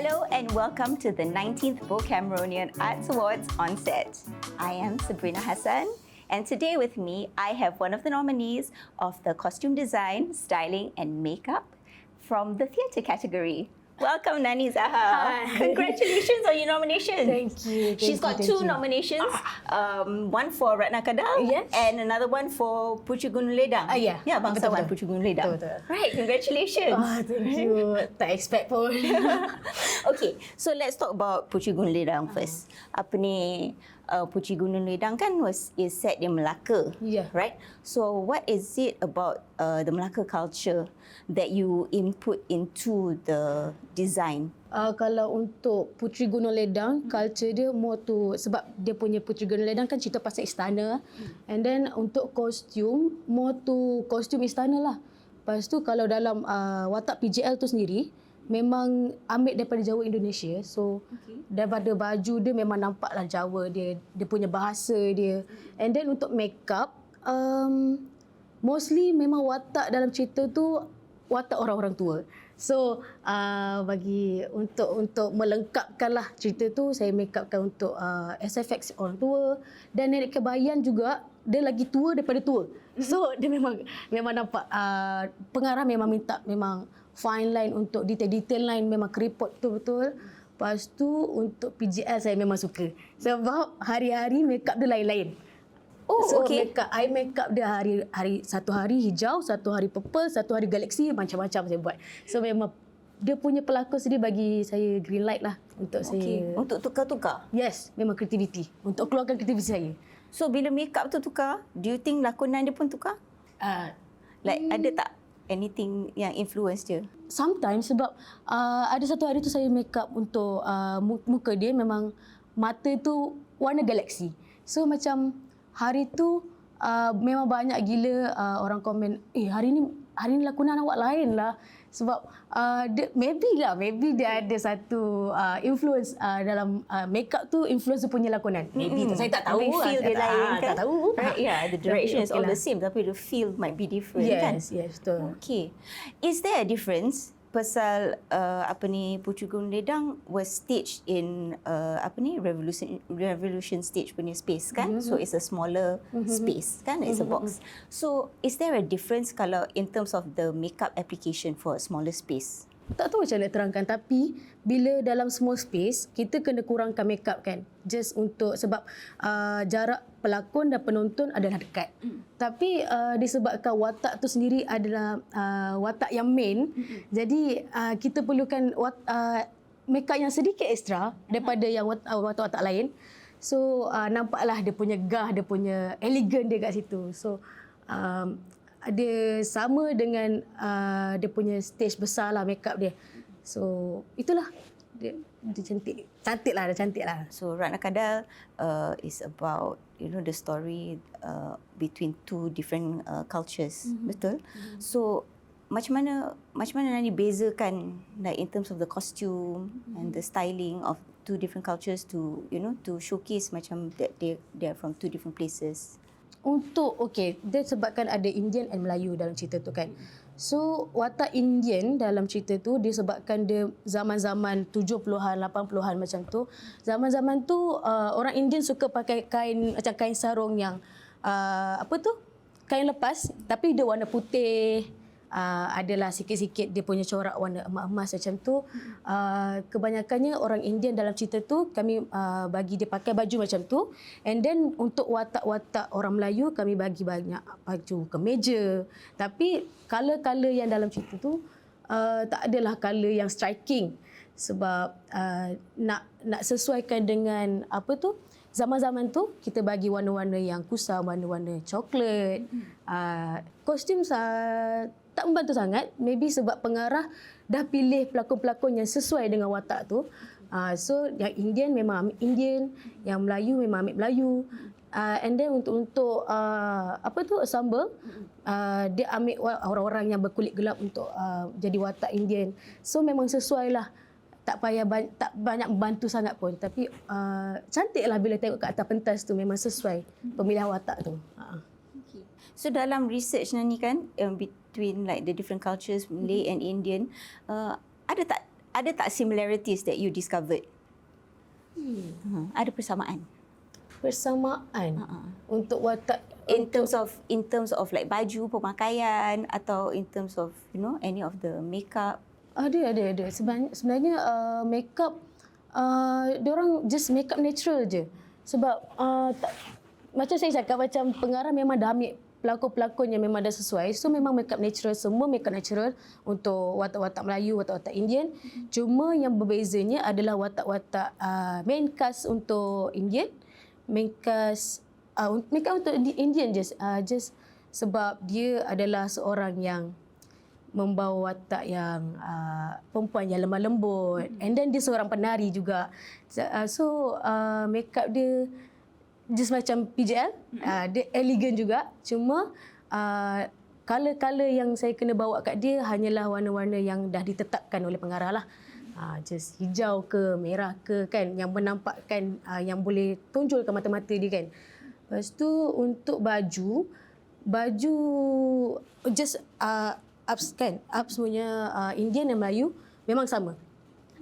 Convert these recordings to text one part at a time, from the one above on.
Hello and welcome to the 19th Bo Cameronian Arts Awards on set. I am Sabrina Hassan, and today with me I have one of the nominees of the costume design, styling and makeup from the theatre category. Welcome, Nani Zaha. Hi. Congratulations on your nomination. Thank you. She's got two nominations, one for Ratna Kadal Yes. and another one for Puteri Gunung Ledang. Yeah. Yeah, Bangsawan Puteri Betul-betul. Gunung Ledang. Betul-betul. Right, congratulations. Thank you. Tak expect pun. Okay, so let's talk about Puteri Gunung Ledang first. Apa ni, Puteri Gunung Ledang kan is set in Melaka, Yeah. right? So what is it about the Melaka culture that you input into the design? Kalau untuk Puteri Gunung Ledang, culture dia more to, sebab dia punya Puteri Gunung Ledang kan cerita pasal istana. And then untuk kostum, more to kostum istana lah. Lepas tu kalau dalam watak PJL tu sendiri, memang ambil daripada Jawa Indonesia. So daripada baju dia memang nampaklah Jawa dia punya bahasa dia. And then untuk makeup, mostly memang watak dalam cerita tu watak orang-orang tua. So bagi untuk melengkapkanlah cerita tu, saya make upkan untuk SFX orang tua, dan Nenek Kebayan juga dia lagi tua daripada tua. So dia memang nampak pengarah memang minta memang fine line untuk detail-detail line memang keriput betul-betul. Lepas tu untuk PGL saya memang suka sebab hari-hari make up dia lain-lain. Oh, So okay. I make up dia hari satu hari hijau, satu hari purple, satu hari galaxy, macam-macam saya buat. So memang dia punya pelakon sendiri bagi saya green light lah untuk saya. Untuk tukar-tukar? Yes, memang kreativiti. Untuk keluarkan kreativiti saya. So bila makeup tu tukar, do you think lakonan dia pun tukar? Like ada tak anything yang influence dia? Sometimes sebab ada satu hari tu saya make up untuk muka dia memang mata tu warna galaxy. So macam hari tu memang banyak gila orang komen, hari ni lakonan awak lain lah. Sebab maybe dia ada satu influence dalam makeup tu, influence punya lakonan. Maybe tu saya tak tahu. Maybe feel dia lain kan? Tak tahu. Right, yeah, the direction is all lah. the same tapi the feel might be different kan? Yes, betul. Okay. Is there a difference pasal Puteri Gunung Ledang was staged in revolution stage punya space kan? So it's a smaller space kan? It's a box. So is there a difference kalau in terms of the makeup application for a smaller space? Tak tahu macam nak terangkan, tapi bila dalam small space kita kena kurangkan makeup kan, just untuk sebab jarak pelakon dan penonton adalah dekat. Tapi disebabkan watak tu sendiri adalah watak yang main, jadi kita perlukan makeup yang sedikit ekstra daripada yang watak-watak lain. So nampaklah dia punya gah, dia punya elegan dia kat situ. So dia sama dengan dia punya stage besar lah makeup dia. So itulah dia cantik. Cantik lah. So Ratna Kadal is about the story between two different cultures, betul? So macam mana Nani bezakan like in terms of the costume and the styling of two different cultures to to showcase macam that they are from two different places? Dia sebabkan ada Indian and Melayu dalam cerita tu kan. So watak Indian dalam cerita tu disebabkan dia zaman-zaman 70-an, 80-an macam tu. Zaman-zaman tu orang Indian suka pakai kain macam kain sarung yang kain lepas tapi dia warna putih. Adalah sikit-sikit dia punya corak warna emas-emas macam tu. Kebanyakannya orang Indian dalam cerita tu kami bagi dia pakai baju macam tu. And then untuk watak-watak orang Melayu kami bagi banyak baju kemeja. Tapi color-color yang dalam cerita tu tak adalah color yang striking. Sebab nak sesuaikan dengan zaman-zaman tu kita bagi warna-warna yang kusam, warna-warna coklat. Kostum tak membantu sangat, maybe sebab pengarah dah pilih pelakon-pelakon yang sesuai dengan watak tu. So yang Indian memang ambil Indian, yang Melayu memang ambil Melayu. And then untuk ensemble, dia ambil orang-orang yang berkulit gelap untuk jadi watak Indian. So memang sesuai lah. Tak banyak membantu sangat pun, tapi cantiklah bila tengok kat atas pentas tu, memang sesuai pemilihan watak tu. Okay. So dalam research Nani kan between like the different cultures, Malay and Indian, ada tak ada tak similarities that you discovered? Ada persamaan Persamaan untuk watak in terms of like baju, pemakaian, atau in terms of any of the makeup? Ada. Sebenarnya makeup, diorang just makeup natural je. Sebab macam saya cakap, macam pengarah memang dah ambil pelakon-pelakon yang memang dah sesuai. So memang makeup natural, semua makeup natural untuk watak-watak Melayu, watak-watak Indian. Cuma yang berbezanya adalah watak-watak main cast untuk Indian, main cast makeup untuk Indian just sebab dia adalah seorang yang membawa watak yang perempuan yang lemah lembut, and then dia seorang penari juga. So makeup dia just macam PJL, dia elegan juga. Cuma color-color yang saya kena bawa kat dia hanyalah warna-warna yang dah ditetapkan oleh pengarah lah. Just hijau ke, merah ke kan, yang menampakkan, yang boleh tonjolkan mata-mata dia kan. Lepas tu untuk baju just ups kan, ups punya Indian dan Melayu memang sama.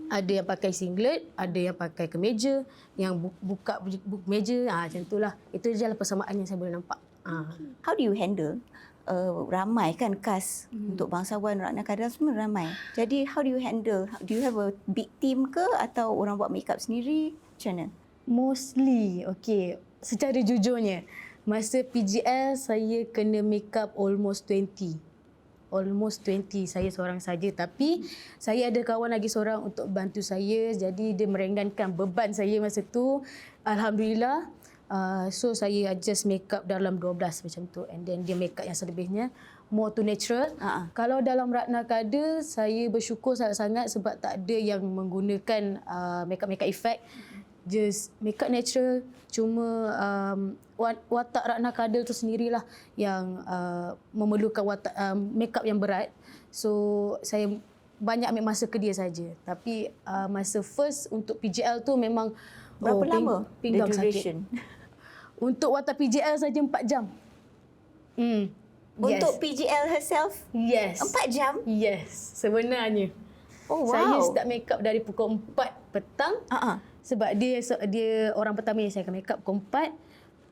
Ada yang pakai singlet, ada yang pakai kemeja, yang buka meja, macam itulah. Itu je lah persamaan yang saya boleh nampak. How do you handle ramai kan cast untuk bangsawan, Ratna Kadal semua ramai. Jadi how do you handle? Do you have a big team ke atau orang buat makeup sendiri? Macam mana? Mostly, okay. Secara jujurnya, masa PGL saya kena makeup almost 20 saya seorang saja, tapi saya ada kawan lagi seorang untuk bantu saya, jadi dia meringankan beban saya masa tu, alhamdulillah. So saya adjust makeup dalam 12 macam tu, and then dia makeup yang selebihnya more to natural. Kalau dalam Ratna Kadal, saya bersyukur sangat-sangat sebab tak ada yang menggunakan makeup effect, just makeup natural. Cuma watak Ratna Kadal tu sendirilah yang memerlukan watak makeup yang berat. So saya banyak ambil masa ke dia saja. Tapi masa first untuk PJL tu memang berapa lama pinggang the duration? Untuk watak PJL saja 4 jam. Untuk PJL herself? Yes. 4 jam? Yes, sebenarnya. Oh wow. Saya start makeup dari pukul 4 petang. Sebab dia orang pertama yang saya akan makeup pukul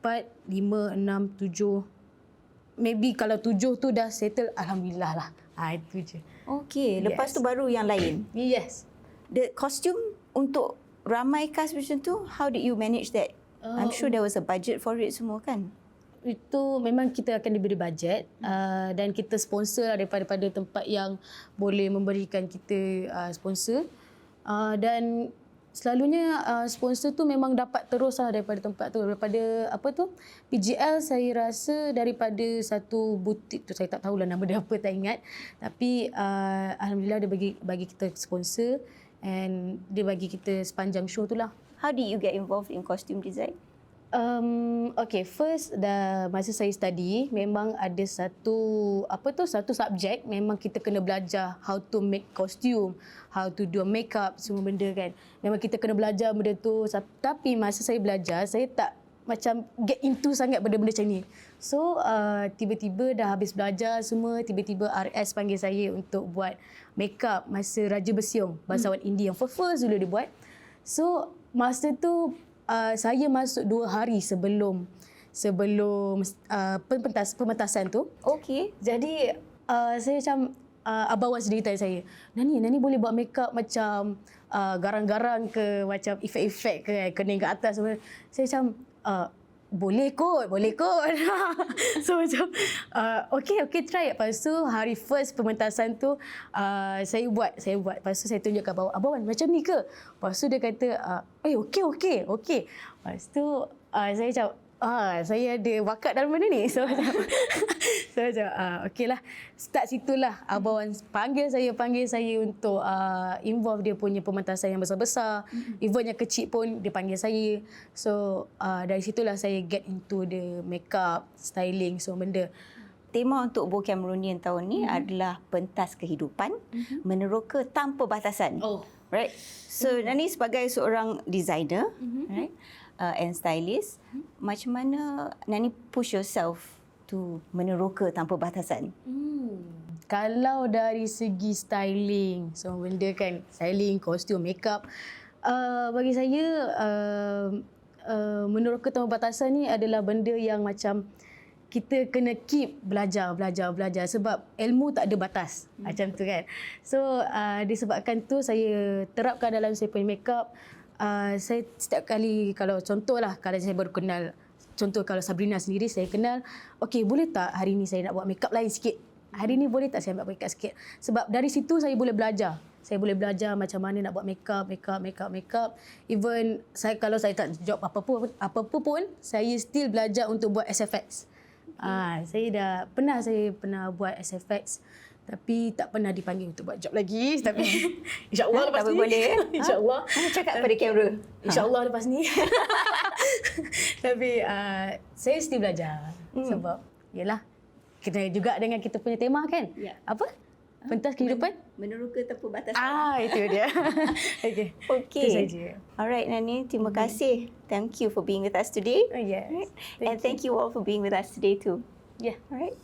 4, 5, 6, 7. Maybe kalau 7 tu dah settle, alhamdulillah lah. Itu je. Okay, lepas tu baru yang lain. Yes. The costume untuk ramai cast macam tu, how did you manage that? I'm sure there was a budget for it semua kan? Itu memang kita akan diberi bajet, dan kita sponsor daripada tempat yang boleh memberikan kita sponsor, dan selalunya sponsor tu memang dapat terus lah daripada tempat tu, daripada PGL. Saya rasa daripada satu butik tu, saya tak tahulah nama dia apa, tak ingat, tapi alhamdulillah dia bagi kita sponsor, and dia bagi kita sepanjang show tu lah. How did you get involved in costume design? Okay, first masa saya study memang ada satu subjek, memang kita kena belajar how to make costume, how to do makeup, semua benda kan. Memang kita kena belajar benda tu, tapi masa saya belajar saya tak macam get into sangat benda-benda macam ni. So tiba-tiba dah habis belajar semua, tiba-tiba RS panggil saya untuk buat makeup masa Raja Bersiung, bangsawan India yang first dulu dia buat. So masa tu saya masuk 2 hari sebelum pementasan tu. Okey. Jadi saya macam Abang Wan sendiri tanya saya, Nani boleh buat makeup macam garang-garang ke, macam efek-efek ke, kening ke atas semua. Saya macam boleh kot. So macam okay try. Lepas tu hari first pementasan tu saya buat. Lepas tu saya tunjuk kat Abang Wan, macam ni ke? Lepas tu dia kata okey. Lepas tu saya macam saya ada bakat dalam benda ni. So macam okeylah. Start situlah Abang Wan panggil saya untuk involve dia punya pementasan yang besar-besar. Event yang kecil pun dia panggil saya. So dari situlah saya get into the makeup, styling, semua benda. Tema untuk Bo Cameronian tahun ni adalah pentas kehidupan, meneroka tanpa batasan. Right? So Nani sebagai seorang designer, right? And stylist, macam mana Nani push yourself to meneroka tanpa batasan? Kalau dari segi styling, semua benda kan, styling, kostum, makeup, bagi saya menurut keterbatasan ni adalah benda yang macam kita kena keep belajar sebab ilmu tak ada batas. Macam tu kan. So disebabkan tu saya terapkan dalam saya punya makeup. Saya setiap kali kalau contohlah kalau saya baru kenal, contoh kalau Sabrina sendiri saya kenal, okey boleh tak hari ni saya nak buat makeup lain sikit? Hari ni boleh tak saya buat makeup sikit? Sebab dari situ saya boleh belajar. Saya boleh belajar macam mana nak buat makeup. Even saya kalau saya tak job apa pun, saya still belajar untuk buat SFX. Saya pernah buat SFX tapi tak pernah dipanggil untuk buat job lagi. Tapi insya-Allah lepas tapi ni boleh. insya-Allah Cakap pada kamera. InsyaAllah lepas ni. Tapi saya still belajar. Sebab yelah, kena juga dengan kita punya tema kan. Ya. Apa? Pentas kehidupan? Meneroka tanpa batas. Itu dia. Okay. Okay. Itu saja. Alright, Nani. Terima kasih. Thank you for being with us today. Yes. And thank you all for being with us today too. Yeah. Alright.